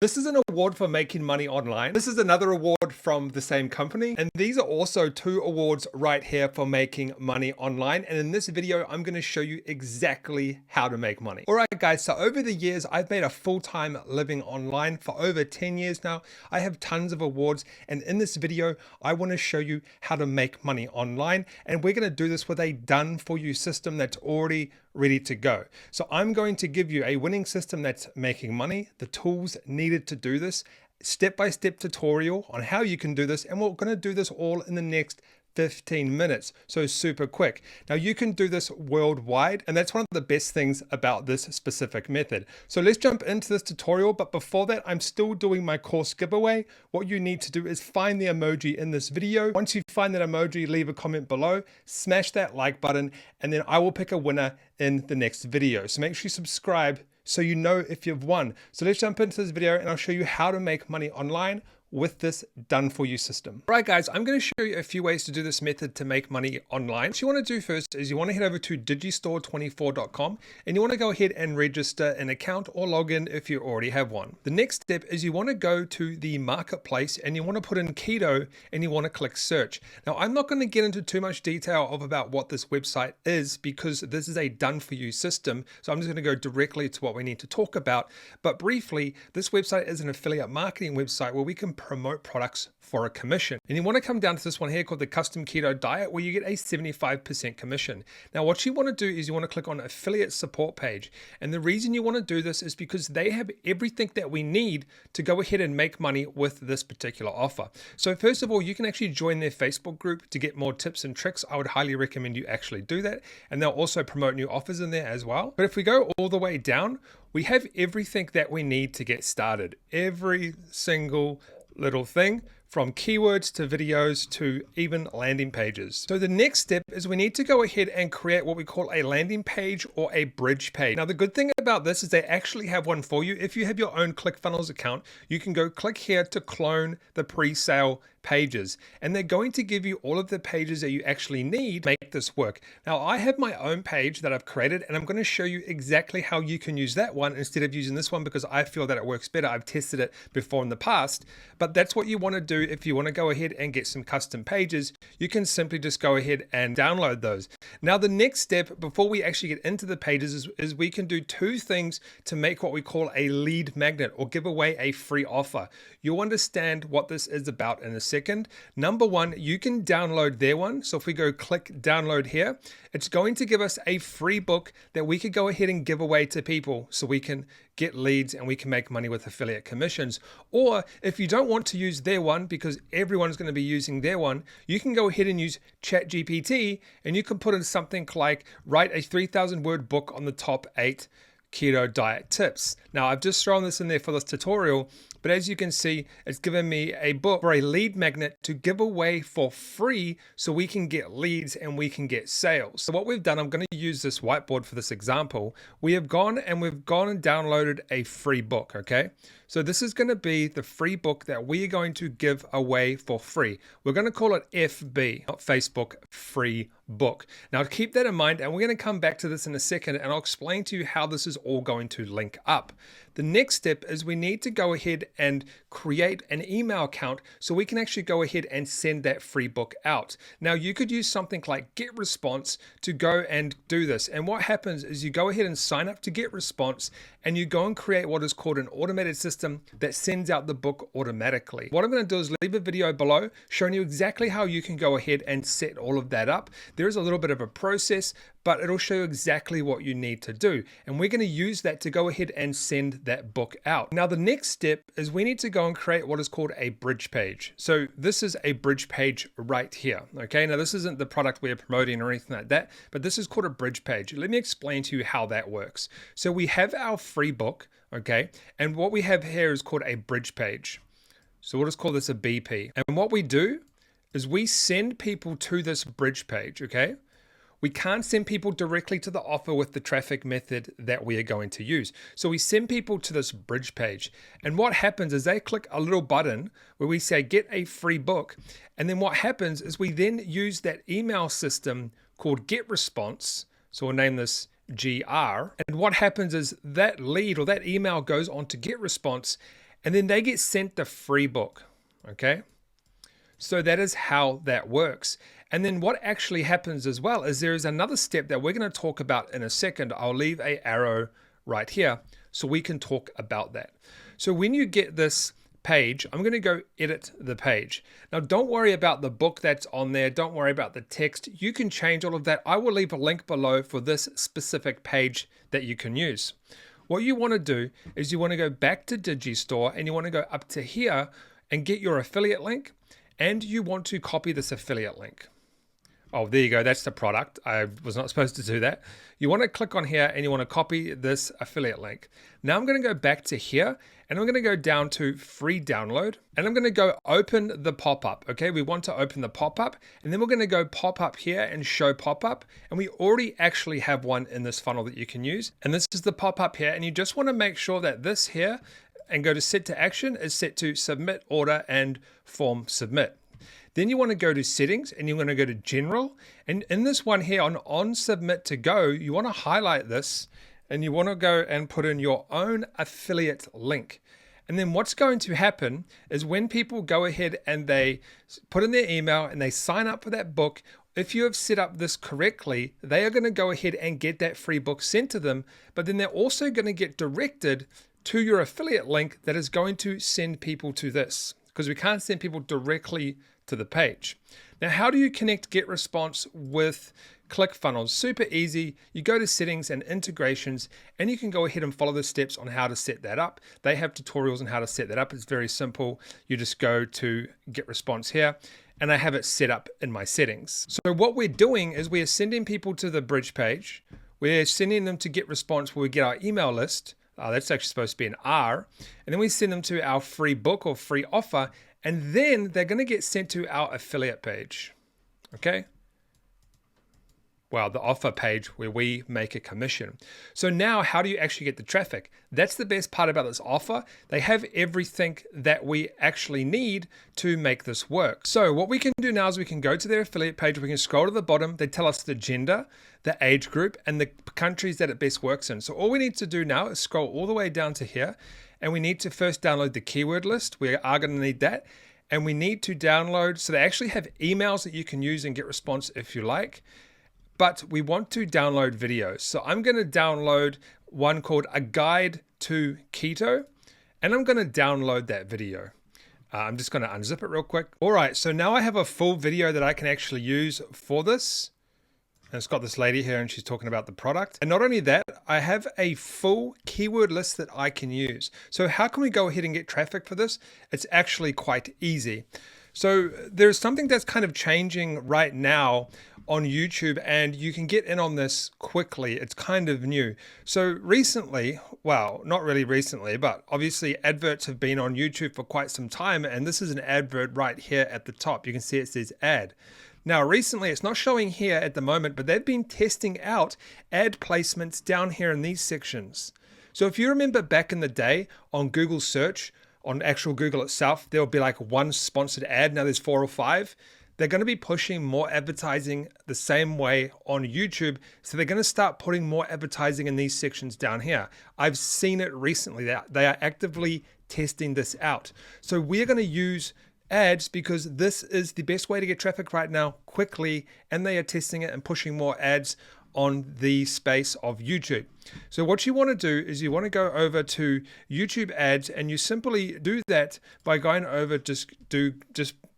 This is an award for making money online. This is another award from the same company. And these are also two awards right here for making money online. And in this video, I'm going to show you exactly how to make money. All right, guys. So over the years, I've made a full-time living online for over 10 years now. I have tons of awards. And in this video, I want to show you how to make money online. And we're going to do this with a done for you system that's already ready to go. So I'm going to give you a winning system that's making money, the tools needed to do this, step-by-step tutorial on how you can do this, and we're going to do this all in the next 15 minutes, so super quick. Now you can do this worldwide, and that's one of the best things about this specific method. So let's jump into this tutorial, but before that, I'm still doing my course giveaway. What you need to do is find the emoji in this video. Once you find that emoji, leave a comment below, smash that like button, and then I will pick a winner in the next video. So make sure you subscribe so you know if you've won. So let's jump into this video and I'll show you how to make money online with this done for you system. All right, guys, I'm going to show you a few ways to do this method to make money online. What you want to do first is you want to head over to digistore24.com and you want to go ahead and register an account or log in if you already have one. The next step is you want to go to the marketplace and you want to put in keto and you want to click search. Now, I'm not going to get into too much detail about what this website is because this is a done for you system. So I'm just going to go directly to what we need to talk about. But briefly, this website is an affiliate marketing website where we can promote products for a commission. And you want to come down to this one here called the Custom Keto Diet, where you get a 75% commission. Now, what you want to do is you want to click on affiliate support page. And the reason you want to do this is because they have everything that we need to go ahead and make money with this particular offer. So first of all, you can actually join their Facebook group to get more tips and tricks. I would highly recommend you actually do that. And they'll also promote new offers in there as well. But if we go all the way down, we have everything that we need to get started. Every single little thing, from keywords to videos to even landing pages. So the next step is we need to go ahead and create what we call a landing page or a bridge page. Now, the good thing about this is they actually have one for you. If you have your own ClickFunnels account, you can go click here to clone the pre-sale pages, and they're going to give you all of the pages that you actually need to make this work. Now, I have my own page that I've created, and I'm going to show you exactly how you can use that one instead of using this one because I feel that it works better. I've tested it before in the past, but that's what you want to do if you want to go ahead and get some custom pages. You can simply just go ahead and download those. Now, the next step before we actually get into the pages is we can do two things to make what we call a lead magnet or give away a free offer. You'll understand what this is about in a second. Number one, you can download their one. So if we go click download here, it's going to give us a free book that we could go ahead and give away to people so we can get leads and we can make money with affiliate commissions. Or if you don't want to use their one because everyone's going to be using their one, you can go ahead and use ChatGPT and you can put in something like write a 3,000 word book on the top 8 keto diet tips. Now, I've just thrown this in there for this tutorial, but as you can see, it's given me a book for a lead magnet to give away for free so we can get leads and we can get sales. So what we've done, I'm going to use this whiteboard for this example. We've gone and downloaded a free book, okay? So this is going to be the free book that we are going to give away for free. We're going to call it FB, not Facebook, free book. Now keep that in mind, and we're going to come back to this in a second, and I'll explain to you how this is all going to link up. The next step is we need to go ahead and create an email account so we can actually go ahead and send that free book out. Now you could use something like GetResponse to go and do this. And what happens is you go ahead and sign up to GetResponse and you go and create what is called an automated system that sends out the book automatically. What I'm going to do is leave a video below showing you exactly how you can go ahead and set all of that up. There is a little bit of a process, but it'll show you exactly what you need to do. And we're going to use that to go ahead and send that book out. Now, the next step is we need to go and create what is called a bridge page. So this is a bridge page right here. Okay. Now, this isn't the product we're promoting or anything like that, but this is called a bridge page. Let me explain to you how that works. So we have our free book. Okay. And what we have here is called a bridge page. So we'll just call this a BP. And what we do is we send people to this bridge page. Okay. We can't send people directly to the offer with the traffic method that we are going to use. So we send people to this bridge page. And what happens is they click a little button where we say, get a free book. And then what happens is we then use that email system called GetResponse. So we'll name this GR. And what happens is that lead or that email goes on to GetResponse and then they get sent the free book. Okay. So that is how that works. And then what actually happens as well is there is another step that we're going to talk about in a second. I'll leave an arrow right here so we can talk about that. So when you get this page, I'm going to go edit the page. Now, don't worry about the book that's on there. Don't worry about the text. You can change all of that. I will leave a link below for this specific page that you can use. What you want to do is you want to go back to Digistore and you want to go up to here and get your affiliate link, and you want to copy this affiliate link. Oh, there you go. That's the product. I was not supposed to do that. You want to click on here and you want to copy this affiliate link. Now I'm going to go back to here and I'm going to go down to free download and I'm going to go open the pop-up. Okay, we want to open the pop-up and then we're going to go pop up here and show pop-up. And we already actually have one in this funnel that you can use. And this is the pop-up here. And you just want to make sure that this here and go to set to action is set to submit order and form submit. Then you want to go to settings and you want to go to general. And in this one here on submit to go, you want to highlight this and you want to go and put in your own affiliate link. And then what's going to happen is when people go ahead and they put in their email and they sign up for that book, if you have set up this correctly, they are going to go ahead and get that free book sent to them, but then they're also going to get directed to your affiliate link that is going to send people to this, because we can't send people directly to the page. Now, how do you connect GetResponse with ClickFunnels? Super easy. You go to settings and integrations and you can go ahead and follow the steps on how to set that up. They have tutorials on how to set that up. It's very simple. You just go to GetResponse here and I have it set up in my settings. So what we're doing is we are sending people to the bridge page. We're sending them to GetResponse where we get our email list. That's actually supposed to be an R. And then we send them to our free book or free offer. And then they're going to get sent to our affiliate page. Okay. Well, the offer page where we make a commission. So now how do you actually get the traffic? That's the best part about this offer. They have everything that we actually need to make this work. So what we can do now is we can go to their affiliate page. We can scroll to the bottom. They tell us the gender, the age group, and the countries that it best works in. So all we need to do now is scroll all the way down to here. And we need to first download the keyword list. We are going to need that. And we need to download, so they actually have emails that you can use and GetResponse if you like. But we want to download videos. So I'm going to download one called A Guide to Keto. And I'm going to download that video. I'm just going to unzip it real quick. All right, so now I have a full video that I can actually use for this. And it's got this lady here and she's talking about the product. And not only that, I have a full keyword list that I can use. So how can we go ahead and get traffic for this? It's actually quite easy. So there's something that's kind of changing right now on YouTube and you can get in on this quickly. It's kind of new. So recently, well, not really recently, but obviously adverts have been on YouTube for quite some time. And this is an advert right here at the top. You can see it says ad. Now, recently, it's not showing here at the moment, but they've been testing out ad placements down here in these sections. So if you remember back in the day on Google search, on actual Google itself, there will be like one sponsored ad. Now there's 4 or 5. They're going to be pushing more advertising the same way on YouTube. So they're going to start putting more advertising in these sections down here. I've seen it recently. They are actively testing this out. So we're going to use ads because this is the best way to get traffic right now quickly, and they are testing it and pushing more ads on the space of YouTube. So what you want to do is you want to go over to YouTube ads, and you simply do that by going over, just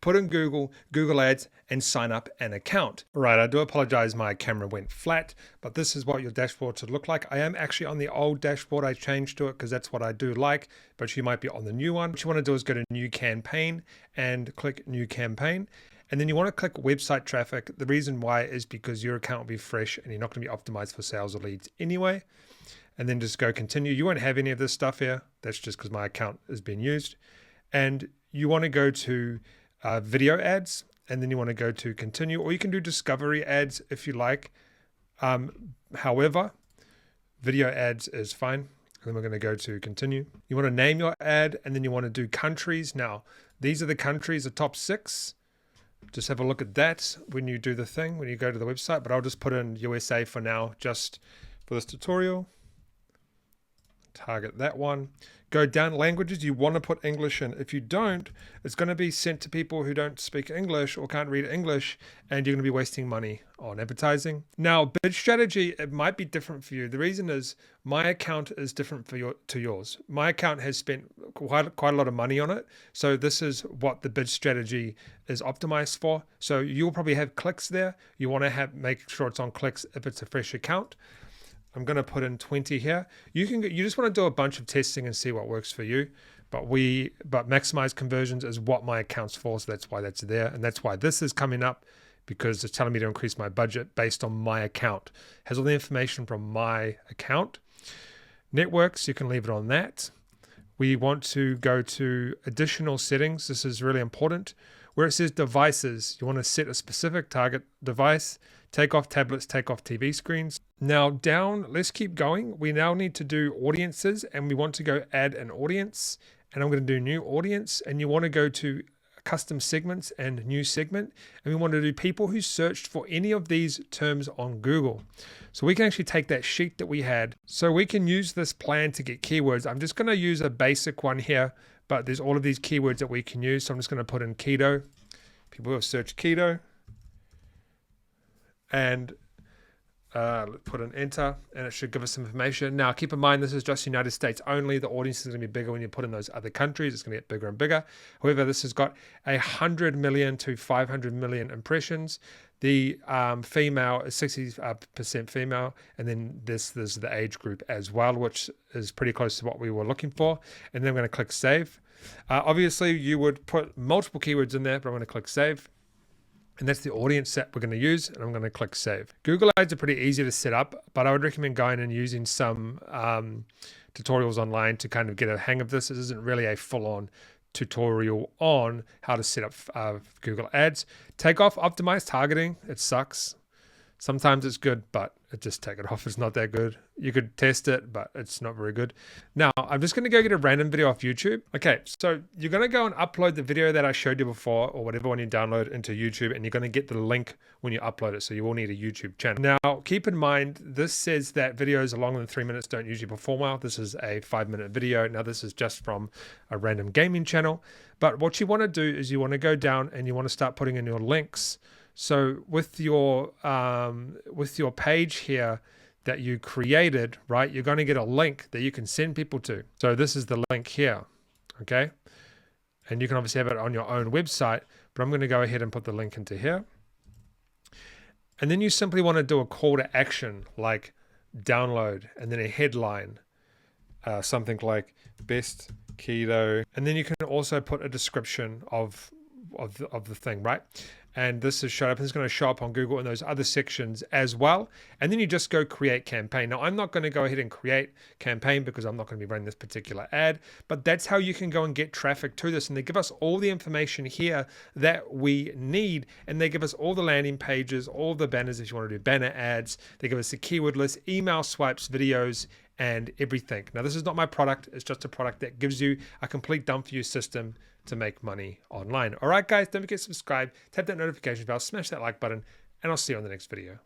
put in Google ads and sign up an account. All right, I do apologize, my camera went flat, but this is what your dashboard should look like. I am actually on the old dashboard. I changed to it because that's what I do like, but you might be on the new one. What you want to do is go to new campaign and click new campaign. And then you want to click website traffic. The reason why is because your account will be fresh and you're not going to be optimized for sales or leads anyway. And then just go continue. You won't have any of this stuff here. That's just because my account is being used. And you want to go to video ads, and then you want to go to continue, or you can do discovery ads if you like. However, video ads is fine. And then we're going to go to continue. You want to name your ad, and then you want to do countries. Now, these are the countries, the top 6. Just have a look at that when you do the thing, when you go to the website, but I'll just put in USA for now, just for this tutorial. Target that one. Go down languages, you want to put English in. If you don't, it's going to be sent to people who don't speak English or can't read English, and you're going to be wasting money on advertising. Now, bid strategy, it might be different for you. The reason is my account is different to yours. My account has spent quite a lot of money on it. So this is what the bid strategy is optimized for. So you'll probably have clicks there. You want to make sure it's on clicks if it's a fresh account. I'm going to put in 20 here. You just want to do a bunch of testing and see what works for you. But maximize conversions is what my account's for, so that's why that's there. And that's why this is coming up, because it's telling me to increase my budget based on my account. It has all the information from my account. Networks, you can leave it on that. We want to go to additional settings. This is really important. Where it says devices, you want to set a specific target device. Take off tablets, take off TV screens. Now down, let's keep going. We now need to do audiences, and we want to go add an audience, and I'm going to do new audience, and you want to go to custom segments and new segment, and we want to do people who searched for any of these terms on Google. So we can actually take that sheet that we had. So we can use this plan to get keywords. I'm just going to use a basic one here, but there's all of these keywords that we can use. So I'm just going to put in keto. People who have searched keto. And put an enter, and it should give us some information. Now, keep in mind, this is just United States only. The audience is going to be bigger when you put in those other countries. It's going to get bigger and bigger. However, this has got 100 million to 500 million impressions. The female is 60% female, and then this is the age group as well, which is pretty close to what we were looking for. And then I'm going to click save. Obviously, you would put multiple keywords in there, but I'm going to click save. And that's the audience that we're going to use, and I'm going to click save. Google Ads are pretty easy to set up, but I would recommend going and using some tutorials online to kind of get a hang of this. This isn't really a full-on tutorial on how to set up Google Ads. Take off optimized targeting. It sucks. Sometimes it's good, but just take it off. It's not that good. You could test it, but it's not very good. Now, I'm just going to go get a random video off YouTube. Okay, so you're going to go and upload the video that I showed you before, or whatever one you download into YouTube, and you're going to get the link when you upload it. So you will need a YouTube channel. Now, keep in mind, this says that videos longer than 3 minutes don't usually perform well. This is a 5-minute video. Now, this is just from a random gaming channel. But what you want to do is you want to go down and you want to start putting in your links. So with your page here that you created, right, you're going to get a link that you can send people to. So this is the link here, okay? And you can obviously have it on your own website, but I'm going to go ahead and put the link into here. And then you simply want to do a call to action, like download, and then a headline, something like best keto. And then you can also put a description of the thing, right? And this is showed up, and it's going to show up on Google in those other sections as well. And then you just go create campaign. Now, I'm not going to go ahead and create campaign because I'm not going to be running this particular ad, but that's how you can go and get traffic to this. And they give us all the information here that we need. And they give us all the landing pages, all the banners if you want to do banner ads. They give us a keyword list, email swipes, videos, and everything. Now, this is not my product. It's just a product that gives you a complete done for you system to make money online. All right, guys, don't forget to subscribe, tap that notification bell, smash that like button, and I'll see you on the next video.